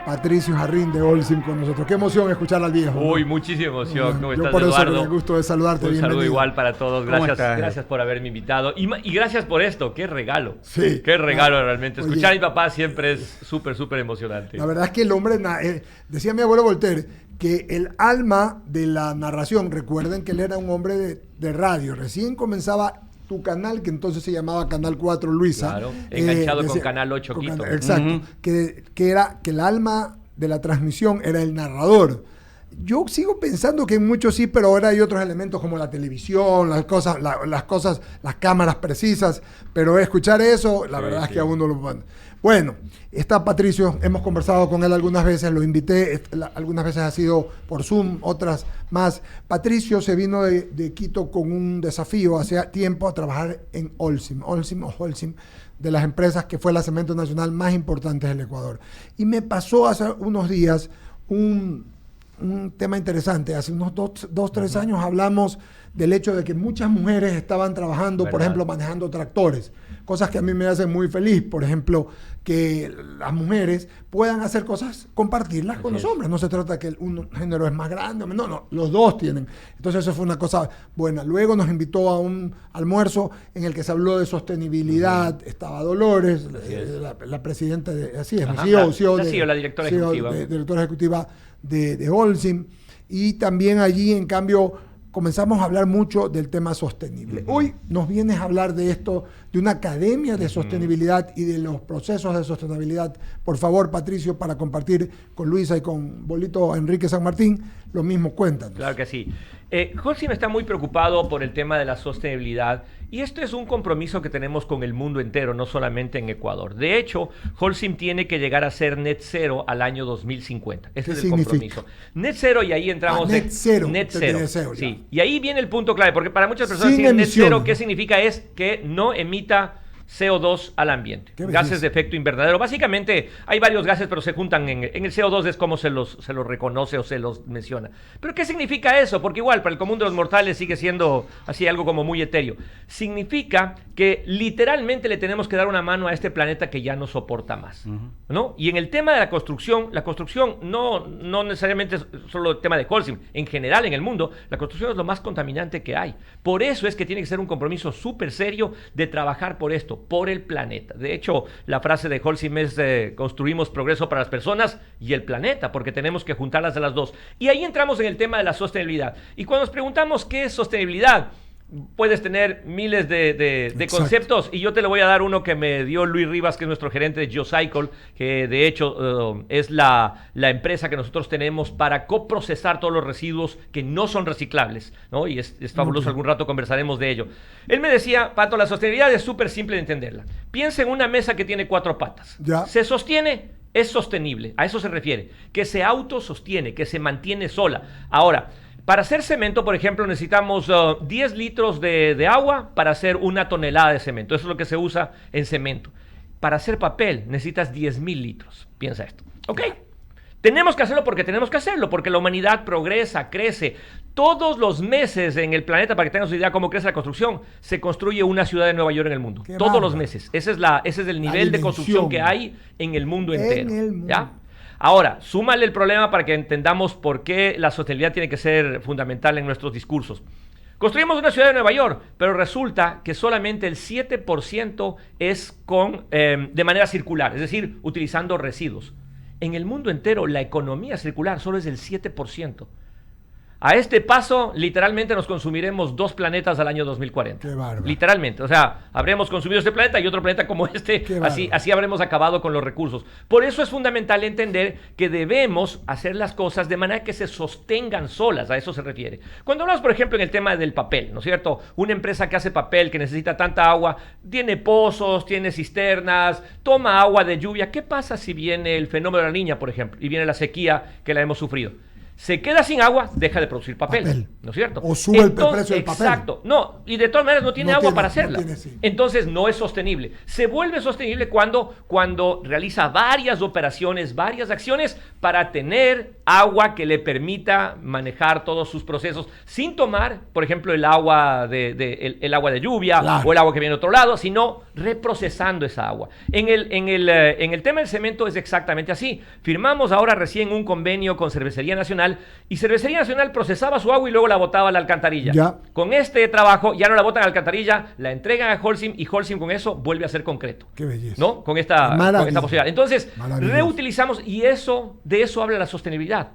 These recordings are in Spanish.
Patricio Jarrín de Holcim con nosotros. Qué emoción escuchar al viejo. Uy, ¿no? Muchísima emoción. ¿Cómo estás, por eso Eduardo? con el gusto de saludarte. Un saludo igual para todos. Gracias por haberme invitado. Y gracias por esto. Qué regalo. Sí. Qué regalo realmente. Oye, escuchar a mi papá siempre es súper emocionante. La verdad es que el hombre, decía mi abuelo Voltaire, que el alma de la narración, recuerden que él era un hombre de radio. Recién comenzaba tu canal, que entonces se llamaba Canal 4 Luisa. Claro, enganchado con Canal 8 Quito. Exacto, que era que el alma de la transmisión era el narrador. Yo sigo pensando que en muchos sí, pero ahora hay otros elementos como la televisión, las cosas, las cámaras precisas, pero escuchar eso, la verdad es que a uno lo... Bueno, está Patricio, hemos conversado con él algunas veces, lo invité, algunas veces ha sido por Zoom, otras más. Patricio se vino de Quito con un desafío hace tiempo a trabajar en Holcim, de las empresas que fue la cemento nacional más importante del Ecuador. Y me pasó hace unos días un tema interesante. Hace unos 3 años hablamos del hecho de que muchas mujeres estaban trabajando, por ejemplo, manejando tractores. Cosas que a mí me hacen muy feliz. Por ejemplo, que las mujeres puedan hacer cosas, compartirlas con los hombres. No se trata que un género es más grande o menos. No, los dos tienen. Entonces eso fue una cosa buena. Luego nos invitó a un almuerzo en el que se habló de sostenibilidad. Estaba Dolores, la presidenta de... Así es, la directora ejecutiva. Directora ejecutiva de Holcim, y también allí, en cambio, comenzamos a hablar mucho del tema sostenible. Hoy nos vienes a hablar de esto, de una academia de sostenibilidad y de los procesos de sostenibilidad. Por favor, Patricio, para compartir con Luisa y con Bolito Enrique San Martín, lo mismo, cuéntanos. Claro que sí. Holcim está muy preocupado por el tema de la sostenibilidad, y esto es un compromiso que tenemos con el mundo entero, no solamente en Ecuador. De hecho, Holcim tiene que llegar a ser net cero al año 2050. Ese es el compromiso. Net cero, y ahí entramos net cero. Net cero. Sí. Y ahí viene el punto clave, porque para muchas personas decir net cero, ¿qué significa? Es que no emita CO2 al ambiente, gases de efecto invernadero. Básicamente hay varios gases, pero se juntan en el CO2, es como se los reconoce o se los menciona. ¿Pero qué significa eso? Porque igual para el común de los mortales sigue siendo así algo como muy etéreo. Significa que literalmente le tenemos que dar una mano a este planeta que ya no soporta más, ¿no? Y en el tema de la construcción no necesariamente es solo el tema de Holcim, en general en el mundo, la construcción es lo más contaminante que hay. Por eso es que tiene que ser un compromiso súper serio de trabajar por esto, por el planeta. De hecho, la frase de Holcim es construimos progreso para las personas y el planeta, porque tenemos que juntarlas de las dos. Y ahí entramos en el tema de la sostenibilidad. Y cuando nos preguntamos qué es sostenibilidad, puedes tener miles de conceptos, y yo te le voy a dar uno que me dio Luis Rivas, que es nuestro gerente de GeoCycle, que de hecho es la empresa que nosotros tenemos para coprocesar todos los residuos que no son reciclables, ¿no? Y es fabuloso, algún rato conversaremos de ello. Él me decía, Pato, la sostenibilidad es súper simple de entenderla. Piensa en una mesa que tiene 4 patas. Se sostiene, es sostenible, a eso se refiere, que se autosostiene, que se mantiene sola. Ahora, para hacer cemento, por ejemplo, necesitamos 10 litros de agua para hacer 1 tonelada de cemento. Eso es lo que se usa en cemento. Para hacer papel necesitas 10,000 litros. Piensa esto. ¿Ok? Tenemos que hacerlo porque tenemos que hacerlo, porque la humanidad progresa, crece. Todos los meses en el planeta, para que tengas una idea cómo crece la construcción, se construye una ciudad de Nueva York en el mundo. Todos los meses. Ese es el nivel de construcción que hay en el mundo entero. ¿Ya? Ahora, súmale el problema para que entendamos por qué la sostenibilidad tiene que ser fundamental en nuestros discursos. Construimos una ciudad de Nueva York, pero resulta que solamente el 7% es de manera circular, es decir, utilizando residuos. En el mundo entero, la economía circular solo es del 7%. A este paso, literalmente nos consumiremos 2 planetas al año 2040. Qué bárbaro. Literalmente. O sea, habremos consumido este planeta y otro planeta como este. Así habremos acabado con los recursos. Por eso es fundamental entender que debemos hacer las cosas de manera que se sostengan solas. A eso se refiere. Cuando hablamos, por ejemplo, en el tema del papel, ¿no es cierto? Una empresa que hace papel, que necesita tanta agua, tiene pozos, tiene cisternas, toma agua de lluvia. ¿Qué pasa si viene el fenómeno de la Niña, por ejemplo, y viene la sequía que la hemos sufrido? se queda sin agua, deja de producir papel. ¿No es cierto? O sube el precio del papel. Exacto. No, y de todas maneras no tiene agua para hacerla. Sí. Entonces no es sostenible. Se vuelve sostenible cuando realiza varias operaciones, varias acciones para tener agua que le permita manejar todos sus procesos sin tomar, por ejemplo, el agua el agua de lluvia, claro, o el agua que viene de otro lado, sino reprocesando esa agua. En el tema del cemento es exactamente así. Firmamos ahora recién un convenio con Cervecería Nacional, y Cervecería Nacional procesaba su agua y luego la botaba a la alcantarilla. Ya. Con este trabajo ya no la botan a la alcantarilla, la entregan a Holcim y Holcim con eso vuelve a ser concreto. Qué belleza. ¿No? Con esta posibilidad. Entonces, reutilizamos, y de eso habla la sostenibilidad.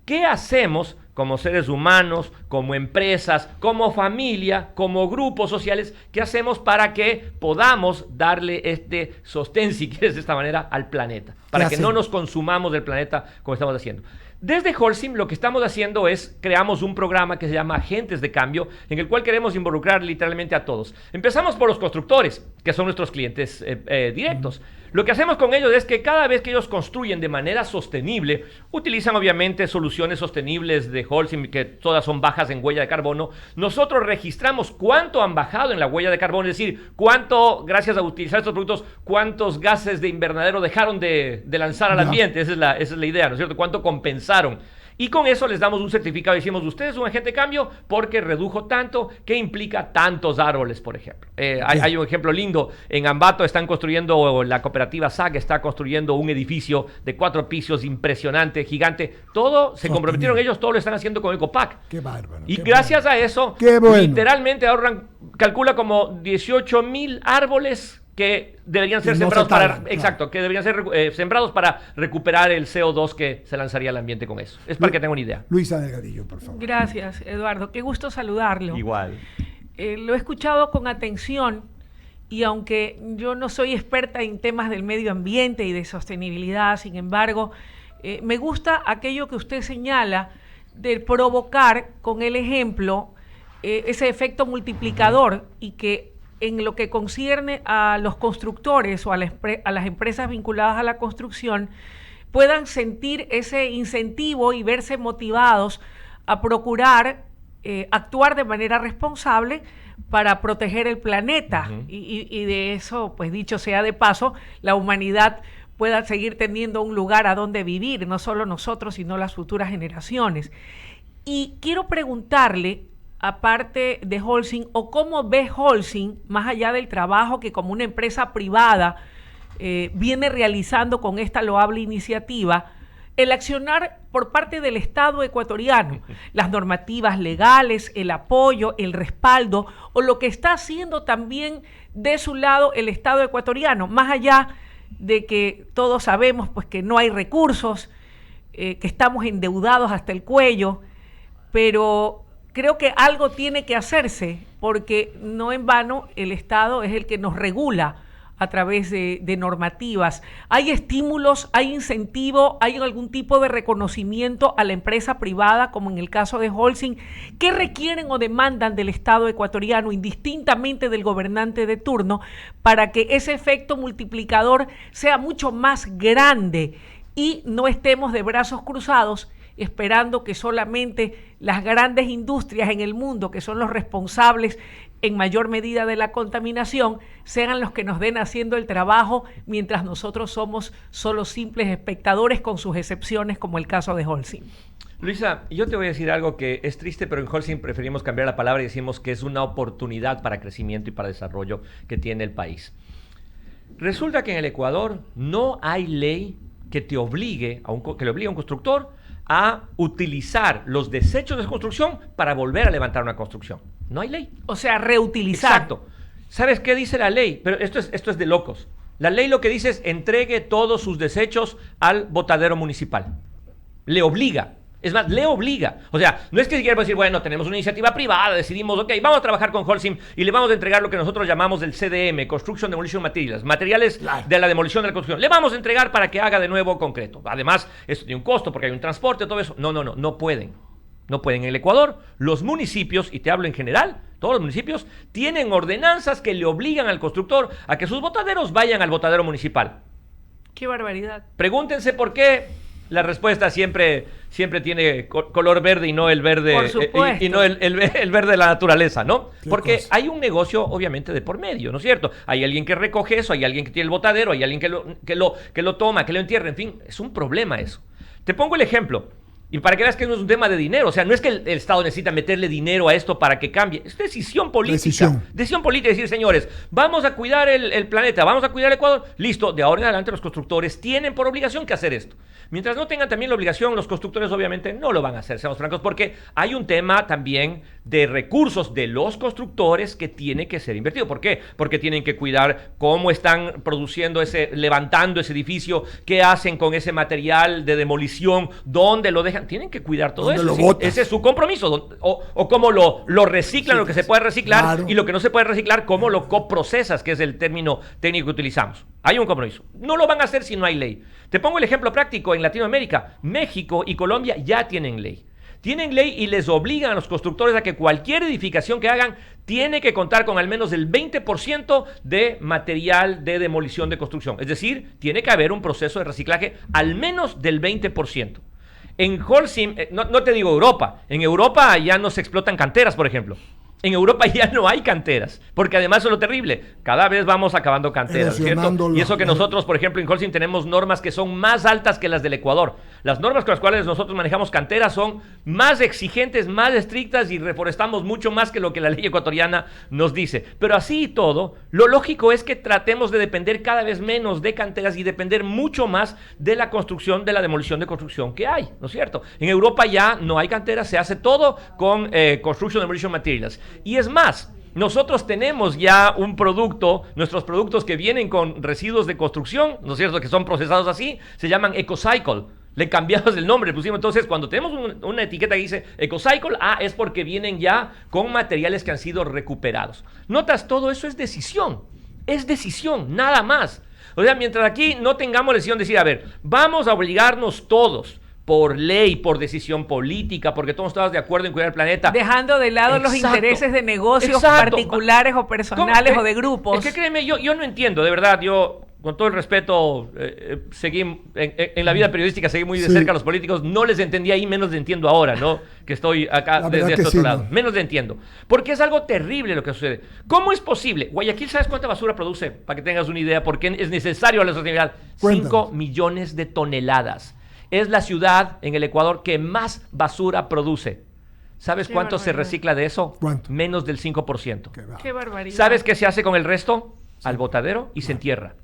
¿Qué hacemos como seres humanos, como empresas, como familia, como grupos sociales? ¿Qué hacemos para que podamos darle este sostén, si quieres, de esta manera, al planeta? Para que no nos consumamos del planeta como estamos haciendo. Desde Holcim lo que estamos haciendo es, creamos un programa que se llama Agentes de Cambio, en el cual queremos involucrar literalmente a todos. Empezamos por los constructores, que son nuestros clientes directos. Lo que hacemos con ellos es que cada vez que ellos construyen de manera sostenible, utilizan obviamente soluciones sostenibles de Holcim, que todas son bajas en huella de carbono. Nosotros registramos cuánto han bajado en la huella de carbono, es decir, cuánto, gracias a utilizar estos productos, cuántos gases de invernadero dejaron de lanzar al ambiente. Esa es la idea, ¿no es cierto? Cuánto compensaron. Y con eso les damos un certificado y decimos, usted es un agente de cambio porque redujo tanto, que implica tantos árboles, por ejemplo. Hay un ejemplo lindo. En Ambato están construyendo, la cooperativa SAC está construyendo un edificio de 4 pisos impresionante, gigante. Todo, se comprometieron ellos, todo lo están haciendo con Ecopac. Qué bárbaro. Y gracias a eso, literalmente ahorran, calcula como 18,000 árboles que deberían ser sembrados que deberían ser sembrados para recuperar el CO2 que se lanzaría al ambiente con eso. Es para que tengan una idea. Luisa Delgadillo, por favor. Gracias, Eduardo. Qué gusto saludarlo. Igual. Lo he escuchado con atención, y aunque yo no soy experta en temas del medio ambiente y de sostenibilidad, sin embargo, me gusta aquello que usted señala de provocar con el ejemplo ese efecto multiplicador, y que en lo que concierne a los constructores o a las empresas vinculadas a la construcción puedan sentir ese incentivo y verse motivados a procurar actuar de manera responsable para proteger el planeta. Y de eso, pues dicho sea de paso, la humanidad pueda seguir teniendo un lugar a donde vivir, no solo nosotros, sino las futuras generaciones. Y quiero preguntarle, aparte de Holcim, o cómo ve Holcim, más allá del trabajo que como una empresa privada viene realizando con esta loable iniciativa, el accionar por parte del Estado ecuatoriano, las normativas legales, el apoyo, el respaldo, o lo que está haciendo también de su lado el Estado ecuatoriano, más allá de que todos sabemos pues que no hay recursos, que estamos endeudados hasta el cuello, pero creo que algo tiene que hacerse, porque no en vano el Estado es el que nos regula a través de normativas. ¿Hay estímulos, hay incentivo, hay algún tipo de reconocimiento a la empresa privada, como en el caso de Holcim? ¿Qué requieren o demandan del Estado ecuatoriano, indistintamente del gobernante de turno, para que ese efecto multiplicador sea mucho más grande y no estemos de brazos cruzados esperando que solamente las grandes industrias en el mundo, que son los responsables en mayor medida de la contaminación, sean los que nos den haciendo el trabajo, mientras nosotros somos solo simples espectadores, con sus excepciones, como el caso de Holcim? Luisa, yo te voy a decir algo que es triste, pero en Holcim preferimos cambiar la palabra y decimos que es una oportunidad para crecimiento y para desarrollo que tiene el país. Resulta que en el Ecuador no hay ley que te obligue que le obligue a un constructor a utilizar los desechos de construcción para volver a levantar una construcción. No hay ley. O sea, reutilizar. Exacto. ¿Sabes qué dice la ley? Pero esto es de locos. La ley lo que dice es: entregue todos sus desechos al botadero municipal. Le obliga. Es más, le obliga. O sea, no es que siquiera decir, bueno, tenemos una iniciativa privada, decidimos, ok, vamos a trabajar con Holcim y le vamos a entregar lo que nosotros llamamos el CDM, Construction Demolition Materials, materiales de la demolición de la construcción. Le vamos a entregar para que haga de nuevo concreto. Además, eso tiene un costo porque hay un transporte, todo eso. No pueden. No pueden. En el Ecuador, los municipios, y te hablo en general, todos los municipios, tienen ordenanzas que le obligan al constructor a que sus botaderos vayan al botadero municipal. ¡Qué barbaridad! Pregúntense por qué La respuesta siempre tiene color verde y no el verde y no el verde de la naturaleza, ¿no? Porque hay un negocio obviamente de por medio, ¿no es cierto? Hay alguien que recoge eso, hay alguien que tiene el botadero, hay alguien que lo toma, que lo entierra, en fin, es un problema eso. Te pongo el ejemplo. Y para que veas que no es un tema de dinero, o sea, no es que el Estado necesita meterle dinero a esto para que cambie, es decisión política. Decisión política, decir, señores, vamos a cuidar el planeta, vamos a cuidar el Ecuador, listo, de ahora en adelante los constructores tienen por obligación que hacer esto. Mientras no tengan también la obligación, los constructores obviamente no lo van a hacer, seamos francos, porque hay un tema también de recursos de los constructores que tiene que ser invertido. ¿Por qué? Porque tienen que cuidar cómo están produciendo levantando ese edificio, qué hacen con ese material de demolición, dónde lo dejan. Tienen que cuidar todo eso. Ese es su compromiso. O cómo lo reciclan, lo que se puede reciclar, y lo que no se puede reciclar, cómo lo coprocesas, que es el término técnico que utilizamos. Hay un compromiso. No lo van a hacer si no hay ley. Te pongo el ejemplo práctico. En Latinoamérica, México y Colombia ya tienen ley. Tienen ley y les obligan a los constructores a que cualquier edificación que hagan tiene que contar con al menos el 20% de material de demolición de construcción. Es decir, tiene que haber un proceso de reciclaje al menos del 20%. En Holcim, no te digo Europa, en Europa ya no se explotan canteras, por ejemplo. En Europa ya no hay canteras, porque además es lo terrible. Cada vez vamos acabando canteras, ¿cierto? Y eso que nosotros, por ejemplo, en Holcim tenemos normas que son más altas que las del Ecuador. Las normas con las cuales nosotros manejamos canteras son más exigentes, más estrictas y reforestamos mucho más que lo que la ley ecuatoriana nos dice. Pero así y todo, lo lógico es que tratemos de depender cada vez menos de canteras y depender mucho más de la construcción, de la demolición de construcción que hay, ¿no es cierto? En Europa ya no hay canteras, se hace todo con Construction Demolition Materials. Y es más, nosotros tenemos ya un producto, nuestros productos que vienen con residuos de construcción, ¿no es cierto?, que son procesados así, se llaman EcoCycle. Le cambiamos el nombre, pusimos. Entonces, cuando tenemos una etiqueta que dice EcoCycle, es porque vienen ya con materiales que han sido recuperados. Notas, todo eso es decisión, nada más. O sea, mientras aquí no tengamos la decisión de decir, a ver, vamos a obligarnos todos, por ley, por decisión política, porque todos estamos de acuerdo en cuidar el planeta. Dejando de lado los intereses de negocios particulares o personales o de grupos. Es que créeme, yo no entiendo, de verdad, yo, con todo el respeto, seguí en la vida periodística, seguí muy de cerca a los políticos, no les entendí ahí, menos les entiendo ahora, ¿no? Que estoy acá desde este otro lado. Menos les entiendo. Porque es algo terrible lo que sucede. ¿Cómo es posible? Guayaquil, ¿sabes cuánta basura produce? Para que tengas una idea, porque es necesario a la sostenibilidad. 5 millones de toneladas. Es la ciudad en el Ecuador que más basura produce. ¿Sabes cuánto se recicla de eso? ¿Cuánto? Menos del 5%. Qué barbaridad. ¿Sabes qué se hace con el resto? Al botadero y se entierra.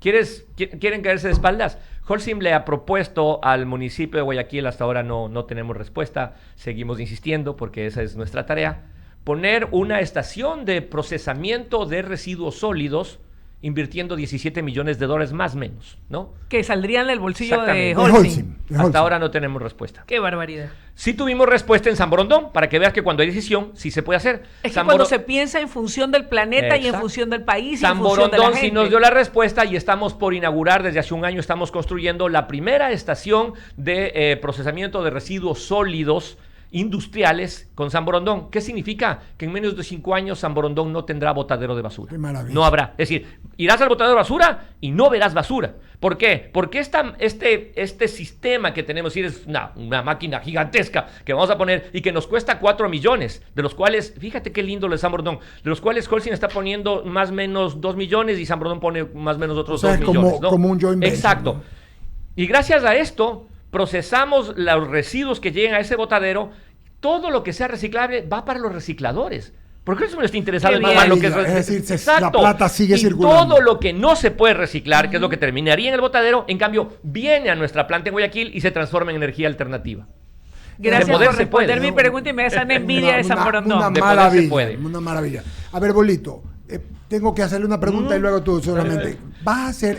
¿Quieren caerse de espaldas? Holcim le ha propuesto al municipio de Guayaquil, hasta ahora no tenemos respuesta, seguimos insistiendo porque esa es nuestra tarea, poner una estación de procesamiento de residuos sólidos invirtiendo $17 millones más menos, ¿no? Que saldrían del bolsillo de Holcim. Hasta ahora no tenemos respuesta. Qué barbaridad. Sí tuvimos respuesta en San Borondón, para que veas que cuando hay decisión, sí se puede hacer. Es que cuando se piensa en función del planeta y en función del país y en función de la gente. San Borondón sí nos dio la respuesta y estamos por inaugurar, desde hace un año estamos construyendo la primera estación de procesamiento de residuos sólidos industriales con San Borondón. ¿Qué significa? Que en menos de 5 años San Borondón no tendrá botadero de basura. Qué maravilla. No habrá. Es decir, irás al botadero de basura y no verás basura. ¿Por qué? Porque este sistema que tenemos, es una máquina gigantesca que vamos a poner y que nos cuesta 4 millones, de los cuales, fíjate qué lindo lo de San Borondón, de los cuales Holcim está poniendo más o menos 2 millones y San Borondón pone más o menos otros 2 millones. ¿No? Como un joint venture. Exacto. ¿No? Y gracias a esto, procesamos los residuos que lleguen a ese botadero. Todo lo que sea reciclable va para los recicladores. ¿Por qué eso no está interesado en tomar lo que es decir, la plata sigue circulando? Todo lo que no se puede reciclar, que es lo que terminaría en el botadero, en cambio, viene a nuestra planta en Guayaquil y se transforma en energía alternativa. Gracias por responder mi pregunta y me da esa envidia de San Borondón. Una maravilla. A ver, Bolito, tengo que hacerle una pregunta y luego tú solamente.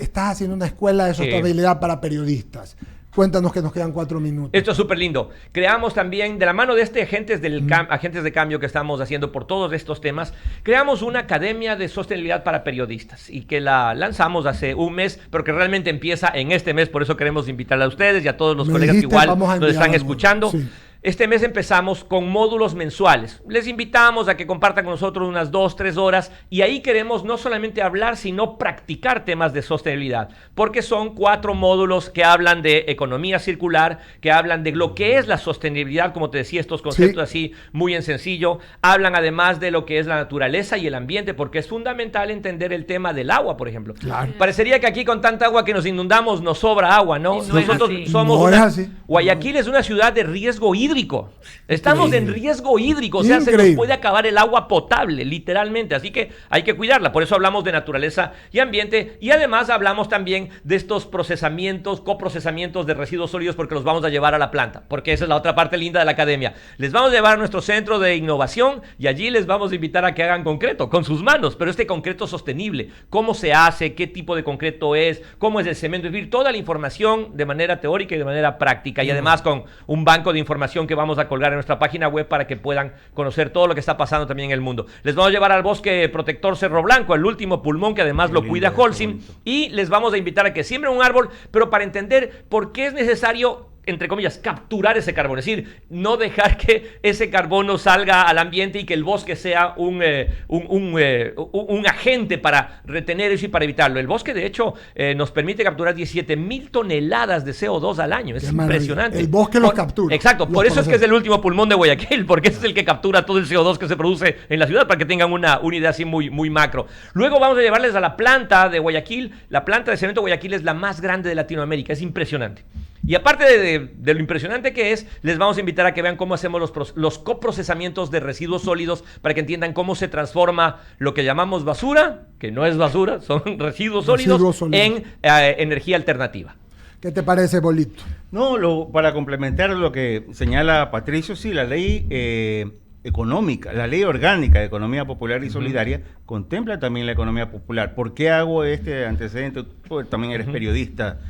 Estás haciendo una escuela de sostenibilidad para periodistas. Cuéntanos, que nos quedan 4 minutos. Esto es súper lindo. Creamos también, de la mano de agentes de cambio que estamos haciendo por todos estos temas, creamos una academia de sostenibilidad para periodistas y que la lanzamos hace un mes, pero que realmente empieza en este mes. Por eso queremos invitarla a ustedes y a todos los colegas que igual nos están escuchando. Sí. este mes empezamos con módulos mensuales. Les invitamos a que compartan con nosotros unas 2-3 horas y ahí queremos no solamente hablar, sino practicar temas de sostenibilidad, porque son 4 módulos que hablan de economía circular, que hablan de lo que es la sostenibilidad, como te decía, estos conceptos así muy en sencillo. Hablan además de lo que es la naturaleza y el ambiente, porque es fundamental entender el tema del agua, por ejemplo. Claro. Parecería que aquí con tanta agua que nos inundamos nos sobra agua, ¿no? Nosotros somos Guayaquil es una ciudad de riesgo hídrico. Estamos en riesgo hídrico, o sea, se nos puede acabar el agua potable, literalmente. Así que hay que cuidarla. Por eso hablamos de naturaleza y ambiente. Y además hablamos también de estos procesamientos, coprocesamientos de residuos sólidos, porque los vamos a llevar a la planta. Porque esa es la otra parte linda de la academia. Les vamos a llevar a nuestro centro de innovación y allí les vamos a invitar a que hagan concreto con sus manos, pero este concreto sostenible. Cómo se hace, qué tipo de concreto es, cómo es el cemento, es decir, toda la información de manera teórica y de manera práctica. Y además con un banco de información que vamos a colgar en nuestra página web para que puedan conocer todo lo que está pasando también en el mundo. Les vamos a llevar al bosque protector Cerro Blanco, el último pulmón que además lo cuida Holcim, y les vamos a invitar a que siembren un árbol, pero para entender por qué es necesario, entre comillas, capturar ese carbono, es decir, no dejar que ese carbono salga al ambiente y que el bosque sea un agente para retener eso y para evitarlo. El bosque, de hecho, nos permite capturar 17,000 toneladas de CO2 al año. Es impresionante. El bosque los captura. Exacto, por eso es que es el último pulmón de Guayaquil, porque ese es el que captura todo el CO2 que se produce en la ciudad, para que tengan una idea así muy, muy macro. Luego vamos a llevarles a la planta de Guayaquil. La planta de cemento Guayaquil es la más grande de Latinoamérica, es impresionante. Y aparte de lo impresionante que es, les vamos a invitar a que vean cómo hacemos los coprocesamientos de residuos sólidos, para que entiendan cómo se transforma lo que llamamos basura, que no es basura, son residuos sólidos, en energía alternativa. ¿Qué te parece, Bolito? No, para complementar lo que señala Patricio, sí, la ley económica, la ley orgánica de economía popular y solidaria contempla también la economía popular. ¿Por qué hago este antecedente? Tú también eres periodista,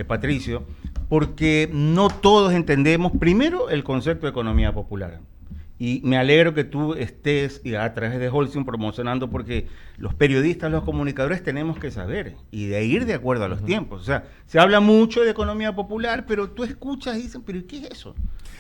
Patricio. Porque no todos entendemos, primero, el concepto de economía popular. Y me alegro que tú estés a través de Holcim promocionando, porque los periodistas, los comunicadores tenemos que saber y de ir de acuerdo a los tiempos. O sea, se habla mucho de economía popular, pero tú escuchas y dicen, ¿pero qué es eso?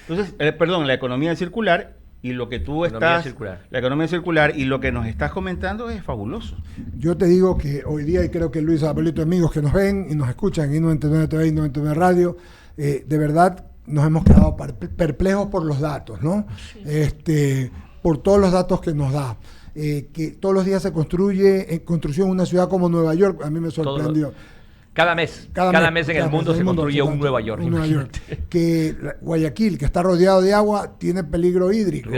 Entonces, la economía circular y lo que tú la economía circular y lo que nos estás comentando es fabuloso. Yo te digo que hoy día, y creo que Luis, Abuelito, amigos que nos ven y nos escuchan en 99 TV y 99 Radio, de verdad nos hemos quedado perplejos por los datos, ¿no? Sí. Por todos los datos que nos da. Que todos los días se construye en construcción una ciudad como Nueva York, a mí me sorprendió. Cada mes en el mundo se construye un Nueva York. Que Guayaquil, que está rodeado de agua, tiene peligro hídrico.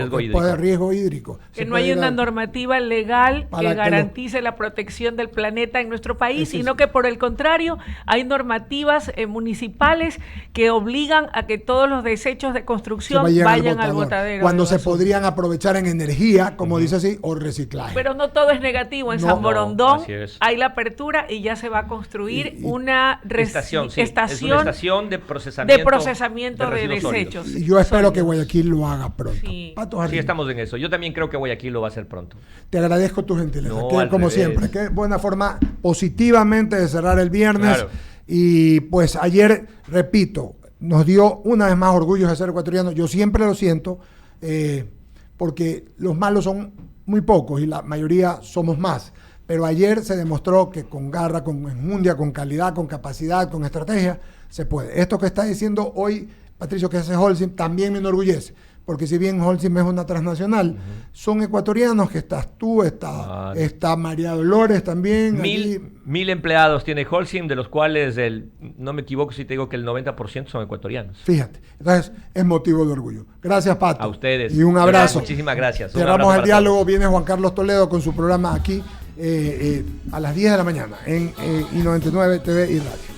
Riesgo hídrico. Que no hay una normativa legal que garantice la protección del planeta en nuestro país, sino que por el contrario, hay normativas municipales que obligan a que todos los desechos de construcción vayan al botadero. Cuando se podrían aprovechar en energía, como dice así, o reciclaje. Pero no todo es negativo. En San Borondón hay la apertura y ya se va a construir una estación de procesamiento de desechos. Y yo espero que Guayaquil lo haga pronto. Sí, estamos en eso. Yo también creo que Guayaquil lo va a hacer pronto. Te agradezco tu gentileza, como siempre. Qué buena forma positivamente de cerrar el viernes. Claro. Y pues ayer, repito, nos dio una vez más orgullo de ser ecuatorianos. Yo siempre lo siento, porque los malos son muy pocos y la mayoría somos más. Pero ayer se demostró que con garra, con enjundia, con calidad, con capacidad, con estrategia, se puede. Esto que está diciendo hoy Patricio, que hace Holcim, también me enorgullece. Porque si bien Holcim es una transnacional, son ecuatorianos, que estás tú, está María Dolores también. 1,000 empleados tiene Holcim, de los cuales, no me equivoco si te digo que el 90% son ecuatorianos. Fíjate, entonces es motivo de orgullo. Gracias, Pato. A ustedes. Y un abrazo. Muchísimas gracias. Cerramos el diálogo, viene Juan Carlos Toledo con su programa aquí a las 10 de la mañana en I99 TV y Radio.